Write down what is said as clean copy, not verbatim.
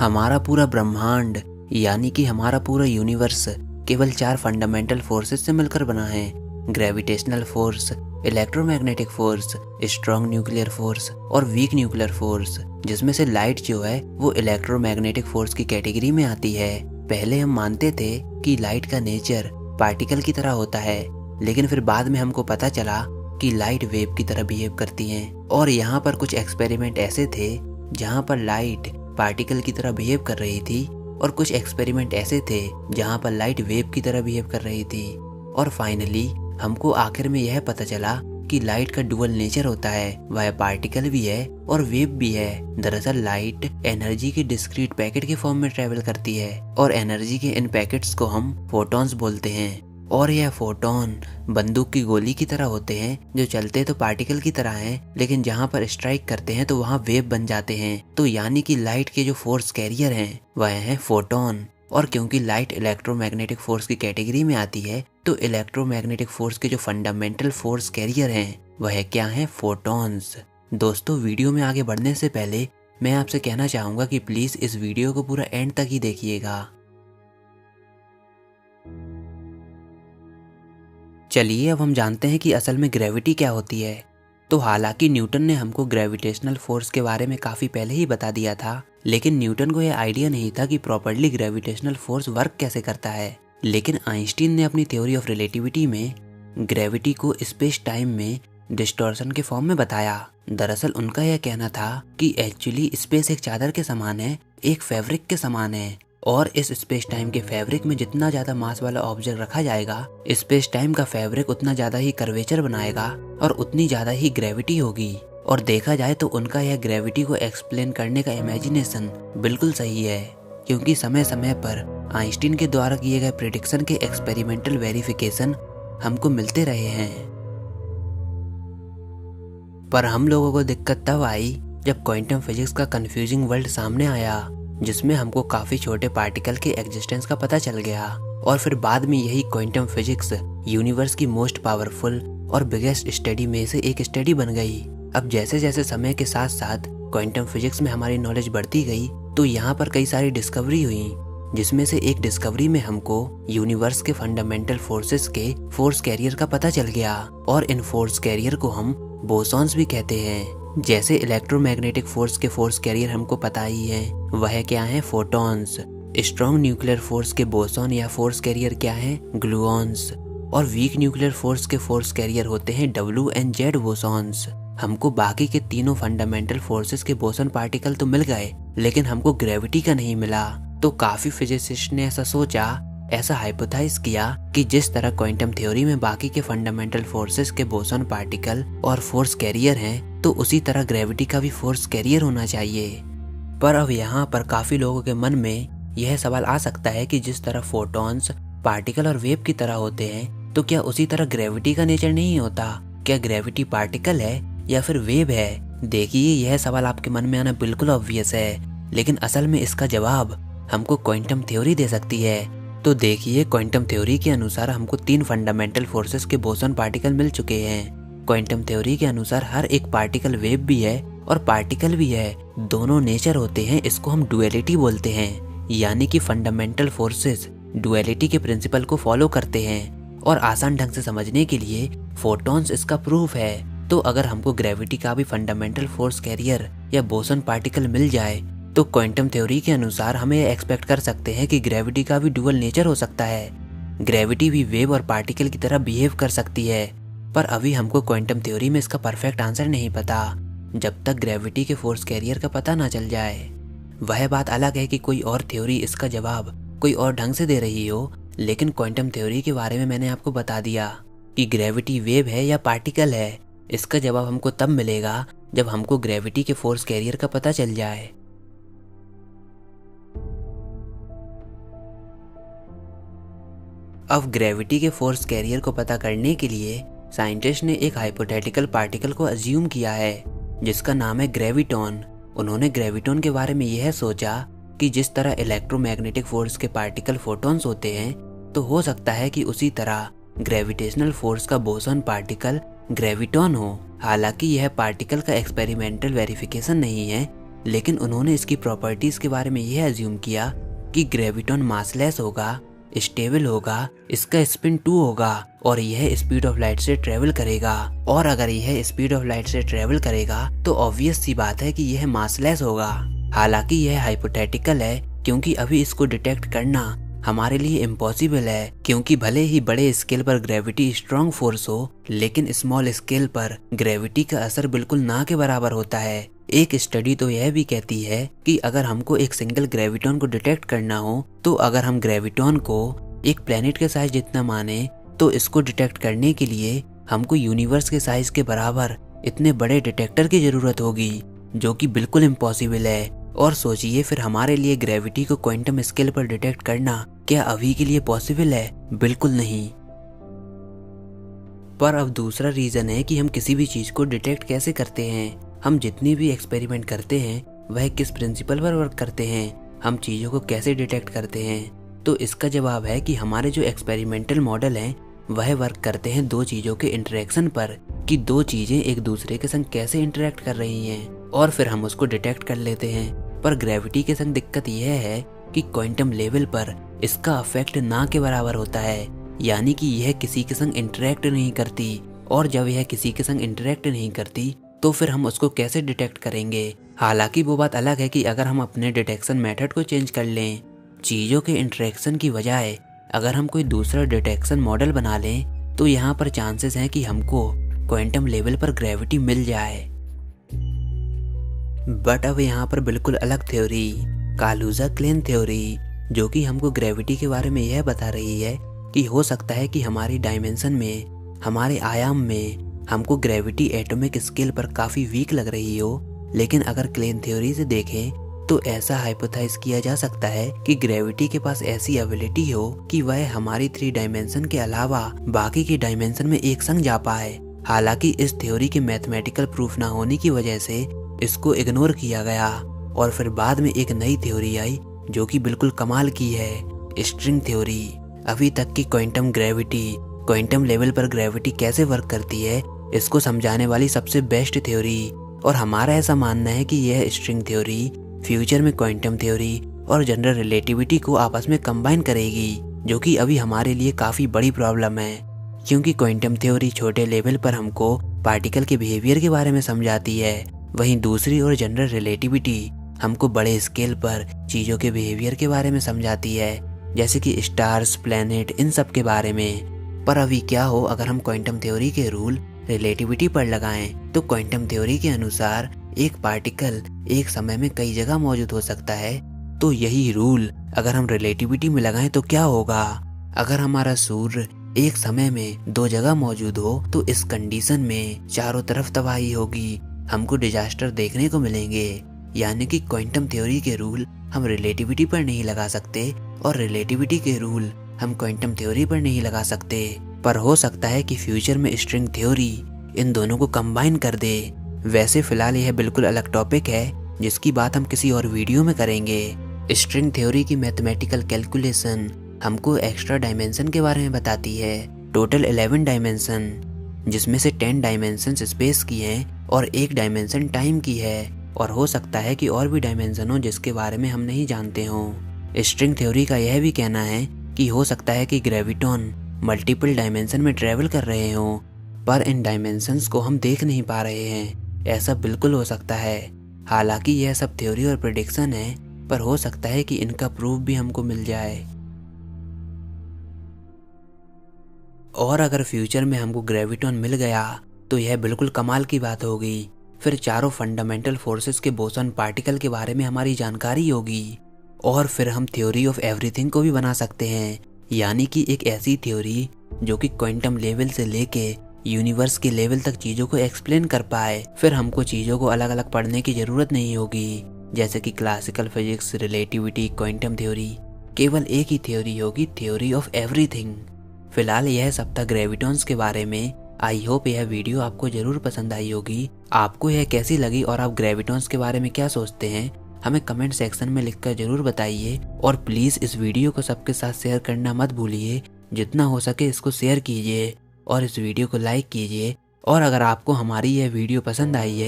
हमारा पूरा ब्रह्मांड यानी कि हमारा पूरा यूनिवर्स केवल 4 फंडामेंटल फोर्सेस से मिलकर बना है। Gravitational force, electromagnetic force, strong nuclear force और वीक न्यूक्लियर फोर्स, जिसमें से लाइट जो है वो इलेक्ट्रोमैग्नेटिक फोर्स की कैटेगरी में आती है। पहले हम मानते थे कि लाइट का नेचर पार्टिकल की तरह होता है, लेकिन फिर बाद में हमको पता चला कि लाइट वेव की तरह बिहेव करती है। और यहाँ पर कुछ एक्सपेरिमेंट ऐसे थे जहाँ पर लाइट पार्टिकल की तरह बिहेव कर रही थी और कुछ एक्सपेरिमेंट ऐसे थे जहाँ पर लाइट वेव की तरह बिहेव कर रही थी। और फाइनली हमको आखिर में यह पता चला कि लाइट का डुअल नेचर होता है, वह पार्टिकल भी है और वेव भी है। दरअसल लाइट एनर्जी के डिस्क्रीट पैकेट के फॉर्म में ट्रेवल करती है और एनर्जी के इन पैकेट्स को हम फोटॉन्स बोलते हैं। और यह फोटोन बंदूक की गोली की तरह होते हैं जो चलते तो पार्टिकल की तरह हैं, लेकिन जहाँ पर स्ट्राइक करते हैं तो वहाँ वेव बन जाते हैं। तो यानी कि लाइट के जो फोर्स कैरियर हैं वह है फोटोन। और क्योंकि लाइट इलेक्ट्रोमैग्नेटिक फोर्स की कैटेगरी में आती है तो इलेक्ट्रोमैग्नेटिक फोर्स के जो फंडामेंटल फोर्स कैरियर हैं वह क्या है, फोटॉन्स। दोस्तों, वीडियो में आगे बढ़ने से पहले मैं आपसे कहना चाहूँगा कि प्लीज़ इस वीडियो को पूरा एंड तक ही देखिएगा। चलिए अब हम जानते हैं कि असल में ग्रेविटी क्या होती है। तो हालांकि न्यूटन ने हमको ग्रेविटेशनल फोर्स के बारे में काफ़ी पहले ही बता दिया था, लेकिन न्यूटन को यह आइडिया नहीं था कि प्रॉपर्ली ग्रेविटेशनल फोर्स वर्क कैसे करता है। लेकिन आइंस्टीन ने अपनी थ्योरी ऑफ रिलेटिविटी में ग्रेविटी को स्पेस टाइम में डिस्टॉर्शन के फॉर्म में बताया। दरअसल उनका यह कहना था कि एक्चुअली स्पेस एक चादर के समान है, एक फैब्रिक के समान है, और इस स्पेस टाइम के फैब्रिक में जितना ज्यादा मास वाला ऑब्जेक्ट रखा जाएगा, स्पेस टाइम का फैब्रिक उतना ज्यादा ही कर्वेचर बनाएगा और उतनी ज्यादा ही ग्रेविटी होगी। और देखा जाए तो उनका यह ग्रेविटी को एक्सप्लेन करने का इमेजिनेशन बिल्कुल सही है, क्योंकि समय समय पर आइंस्टीन के द्वारा किए गए प्रेडिक्शन के एक्सपेरिमेंटल वेरिफिकेशन हमको मिलते रहे हैं। पर हम लोगों को दिक्कत तब आई जब क्वांटम फिजिक्स का कंफ्यूजिंग वर्ल्ड सामने आया, जिसमें हमको काफी छोटे पार्टिकल के एग्जिस्टेंस का पता चल गया। और फिर बाद में यही क्वांटम फिजिक्स यूनिवर्स की मोस्ट पावरफुल और बिगेस्ट स्टडी में से एक स्टडी बन गई। अब जैसे जैसे समय के साथ साथ क्वांटम फिजिक्स में हमारी नॉलेज बढ़ती गई तो यहाँ पर कई सारी डिस्कवरी हुई, जिसमें से एक डिस्कवरी में हमको यूनिवर्स के फंडामेंटल फोर्सेस के फोर्स कैरियर का पता चल गया। और इन फोर्स कैरियर को हम बोसॉन्स भी कहते हैं। जैसे इलेक्ट्रोमैग्नेटिक फोर्स के फोर्स कैरियर हमको पता ही है, वह क्या है, फोटॉन्स। स्ट्रॉन्ग न्यूक्लियर फोर्स के बोसॉन या फोर्स कैरियर क्या है, ग्लूऑन्स। और वीक न्यूक्लियर फोर्स के फोर्स कैरियर होते हैं डब्ल्यू एंड जेड बोसॉन्स। हमको बाकी के तीनों फंडामेंटल फोर्सेस के बोसॉन पार्टिकल तो मिल गए, लेकिन हमको ग्रेविटी का नहीं मिला। तो काफी फिजिसिस्ट ने ऐसा सोचा, ऐसा हाइपोथेसाइज किया कि जिस तरह क्वांटम थ्योरी में बाकी के फंडामेंटल फोर्सेस के बोसॉन पार्टिकल और फोर्स कैरियर हैं, तो उसी तरह ग्रेविटी का भी फोर्स कैरियर होना चाहिए। पर अब यहाँ पर काफी लोगों के मन में यह सवाल आ सकता है कि जिस तरह फोटॉन्स पार्टिकल और वेव की तरह होते हैं, तो क्या उसी तरह ग्रेविटी का नेचर नहीं होता? क्या ग्रेविटी पार्टिकल है या फिर वेव है? देखिए, यह सवाल आपके मन में आना बिल्कुल ऑब्वियस है, लेकिन असल में इसका जवाब हमको क्वांटम थ्योरी दे सकती है। तो देखिए, क्वांटम थ्योरी के अनुसार हमको 3 फंडामेंटल फोर्सेस के बोसॉन पार्टिकल मिल चुके हैं। क्वांटम थ्योरी के अनुसार हर एक पार्टिकल वेव भी है और पार्टिकल भी है, दोनों नेचर होते हैं। इसको हम डुअलिटी बोलते हैं, यानी कि फंडामेंटल फोर्सेस डुअलिटी के प्रिंसिपल को फॉलो करते हैं। और आसान ढंग से समझने के लिए फोटॉन्स इसका प्रूफ है। तो अगर हमको ग्रेविटी का भी फंडामेंटल फोर्स कैरियर या बोसॉन पार्टिकल मिल जाए तो क्वांटम थ्योरी के अनुसार हमें एक्सपेक्ट कर सकते हैं कि ग्रेविटी का भी डुअल नेचर हो सकता है। ग्रेविटी भी वेव और पार्टिकल की तरह बिहेव कर सकती है। पर अभी हमको क्वांटम थ्योरी में इसका परफेक्ट आंसर नहीं पता, जब तक ग्रेविटी के फोर्स कैरियर का पता ना चल जाए। वह बात अलग है कि कोई और थ्योरी इसका जवाब कोई और ढंग से दे रही हो, लेकिन क्वांटम थ्योरी के बारे में मैंने आपको बता दिया कि ग्रेविटी वेव है या पार्टिकल है। इसका जवाब हमको तब मिलेगा जब हमको ग्रेविटी के फोर्स कैरियर का पता चल जाए। अब ग्रेविटी के फोर्स कैरियर को पता करने के लिए साइंटिस्ट ने एक हाइपोथेटिकल पार्टिकल को अज्यूम किया है, जिसका नाम है ग्रेविटॉन। उन्होंने ग्रेविटॉन के बारे में यह सोचा कि जिस तरह इलेक्ट्रोमैग्नेटिक फोर्स के पार्टिकल फोटॉन्स होते हैं, तो हो सकता है कि उसी तरह ग्रेविटेशनल फोर्स का बोसॉन पार्टिकल ग्रेविटॉन हो। हालांकि यह पार्टिकल का एक्सपेरिमेंटल वेरिफिकेशन नहीं है, लेकिन उन्होंने इसकी प्रॉपर्टीज के बारे में यह अज्यूम किया कि ग्रेविटॉन मासलेस होगा, स्टेबल होगा, इसका स्पिन 2 होगा और यह स्पीड ऑफ लाइट से ट्रेवल करेगा। और अगर यह स्पीड ऑफ लाइट से ट्रेवल करेगा तो ऑब्वियस सी बात है कि यह मासलेस होगा। हालांकि यह हाइपोथेटिकल है क्योंकि अभी इसको डिटेक्ट करना हमारे लिए इम्पॉसिबल है, क्योंकि भले ही बड़े स्केल पर ग्रेविटी स्ट्रॉन्ग फोर्स हो, लेकिन स्मॉल स्केल पर ग्रेविटी का असर बिल्कुल ना के बराबर होता है। एक स्टडी तो यह भी कहती है कि अगर हमको एक सिंगल ग्रेविटॉन को डिटेक्ट करना हो तो अगर हम ग्रेविटॉन को एक प्लेनेट के साइज जितना माने तो इसको डिटेक्ट करने के लिए हमको यूनिवर्स के साइज के बराबर इतने बड़े डिटेक्टर की जरूरत होगी, जो कि बिल्कुल इम्पॉसिबल है। और सोचिए फिर हमारे लिए ग्रेविटी को क्वांटम स्केल पर डिटेक्ट करना क्या अभी के लिए पॉसिबल है? बिल्कुल नहीं। पर अब दूसरा रीजन है कि हम किसी भी चीज को डिटेक्ट कैसे करते हैं। हम जितनी भी एक्सपेरिमेंट करते हैं वह किस प्रिंसिपल पर वर्क करते हैं, हम चीजों को कैसे डिटेक्ट करते हैं। तो इसका जवाब है कि हमारे जो एक्सपेरिमेंटल मॉडल हैं वह वर्क करते हैं दो चीजों के इंटरेक्शन पर, कि दो चीजें एक दूसरे के संग कैसे इंटरेक्ट कर रही हैं और फिर हम उसको डिटेक्ट कर लेते हैं। पर ग्रेविटी के संग दिक्कत यह है कि क्वांटम लेवल पर इसका इफेक्ट ना के बराबर होता है, यानी कि यह किसी के संग इंटरेक्ट नहीं करती। और जब यह किसी के संग इंटरेक्ट नहीं करती तो फिर हम उसको कैसे डिटेक्ट करेंगे। हालांकि वो बात अलग है कि अगर हम अपने डिटेक्शन मेथड को चेंज कर लें, चीज़ों के इंटरेक्शन की बजाय अगर हम कोई दूसरा डिटेक्शन मॉडल बना लें, तो यहाँ पर चांसेस हैं कि हमको क्वांटम लेवल पर ग्रेविटी मिल जाए। बट अब यहाँ पर बिल्कुल अलग थ्योरी, कालुजा-क्लेन थ्योरी, जो कि हमको ग्रेविटी के बारे में यह बता रही है कि हो सकता है कि हमारी डायमेंशन में, हमारे आयाम में हमको ग्रेविटी एटॉमिक स्केल पर काफ़ी वीक लग रही हो। लेकिन अगर क्लेन थ्योरी से देखें तो ऐसा हाइपोथेसाइज किया जा सकता है कि ग्रेविटी के पास ऐसी एबिलिटी हो कि वह हमारी 3 डायमेंशन के अलावा बाकी की डायमेंशन में एक संग जा पाए। हालांकि इस थ्योरी के मैथमेटिकल प्रूफ ना होने की वजह से इसको इग्नोर किया गया और फिर बाद में एक नई थ्योरी आई जो कि बिल्कुल कमाल की है, स्ट्रिंग थ्योरी। अभी तक की क्वांटम ग्रेविटी, क्वांटम लेवल पर ग्रेविटी कैसे वर्क करती है, इसको समझाने वाली सबसे बेस्ट थ्योरी। और हमारा ऐसा मानना है कि यह स्ट्रिंग थ्योरी फ्यूचर में क्वांटम थ्योरी और जनरल रिलेटिविटी को आपस में कंबाइन करेगी, जो कि अभी हमारे लिए काफ़ी बड़ी प्रॉब्लम है, क्योंकि क्वांटम थ्योरी छोटे लेवल पर हमको पार्टिकल के बिहेवियर के बारे में समझाती है, वहीं दूसरी ओर जनरल रिलेटिविटी हमको बड़े स्केल पर चीज़ों के बिहेवियर के बारे में समझाती है, जैसे कि स्टार्स, प्लैनेट, इन सब के बारे में। पर अभी क्या हो अगर हम क्वांटम थ्योरी के रूल रिलेटिविटी पर लगाएं, तो क्वांटम थ्योरी के अनुसार एक पार्टिकल एक समय में कई जगह मौजूद हो सकता है। तो यही रूल अगर हम रिलेटिविटी में लगाएं तो क्या होगा? अगर हमारा सूर्य एक समय में 2 जगह मौजूद हो तो इस कंडीशन में चारों तरफ तबाही होगी, हमको डिजास्टर देखने को मिलेंगे। यानी कि क्वांटम थ्योरी के रूल हम रिलेटिविटी पर नहीं लगा सकते और रिलेटिविटी के रूल हम क्वांटम थ्योरी पर नहीं लगा सकते। पर हो सकता है कि फ्यूचर में स्ट्रिंग थ्योरी इन दोनों को कंबाइन कर दे। वैसे फिलहाल यह बिल्कुल अलग टॉपिक है जिसकी बात हम किसी और वीडियो में करेंगे। स्ट्रिंग थ्योरी की मैथमेटिकल कैलकुलेशन हमको एक्स्ट्रा डायमेंशन के बारे में बताती है, टोटल 11 डायमेंशन, जिसमें से 10 डायमेंशन स्पेस की हैं और 1 डायमेंशन टाइम की है। और हो सकता है कि और भी डायमेंशन हो जिसके बारे में हम नहीं जानते हों। स्ट्रिंग थ्योरी का यह भी कहना है कि हो सकता है कि ग्रेविटॉन मल्टीपल डायमेंशन में ट्रेवल कर रहे हों, पर इन डायमेंशंस को हम देख नहीं पा रहे हैं। ऐसा बिल्कुल हो सकता है। हालांकि यह सब थ्योरी और प्रेडिक्शन है, पर हो सकता है कि इनका प्रूफ भी हमको मिल जाए। और अगर फ्यूचर में हमको ग्रेविटॉन मिल गया तो यह बिल्कुल कमाल की बात होगी। फिर चारों फंडामेंटल फोर्सेस के बोसन पार्टिकल के बारे में हमारी जानकारी होगी और फिर हम थ्योरी ऑफ एवरीथिंग को भी बना सकते हैं, यानी कि एक ऐसी थ्योरी जो कि क्वांटम लेवल से लेके यूनिवर्स के लेवल तक चीज़ों को एक्सप्लेन कर पाए। फिर हमको चीज़ों को अलग अलग पढ़ने की ज़रूरत नहीं होगी, जैसे कि classical physics, relativity, quantum theory. केवल एक ही थ्योरी होगी, थ्योरी ऑफ एवरीथिंग। फिलहाल यह सब था ग्रेविटॉन्स के बारे में। आई होप यह वीडियो आपको जरूर पसंद आई होगी। आपको यह कैसी लगी और आप ग्रेविटॉन्स के बारे में क्या सोचते हैं, हमें कमेंट सेक्शन में लिखकर जरूर बताइए। और प्लीज़ इस वीडियो को सबके साथ शेयर करना मत भूलिए। जितना हो सके इसको शेयर कीजिए और इस वीडियो को लाइक कीजिए। और अगर आपको हमारी यह वीडियो पसंद आई है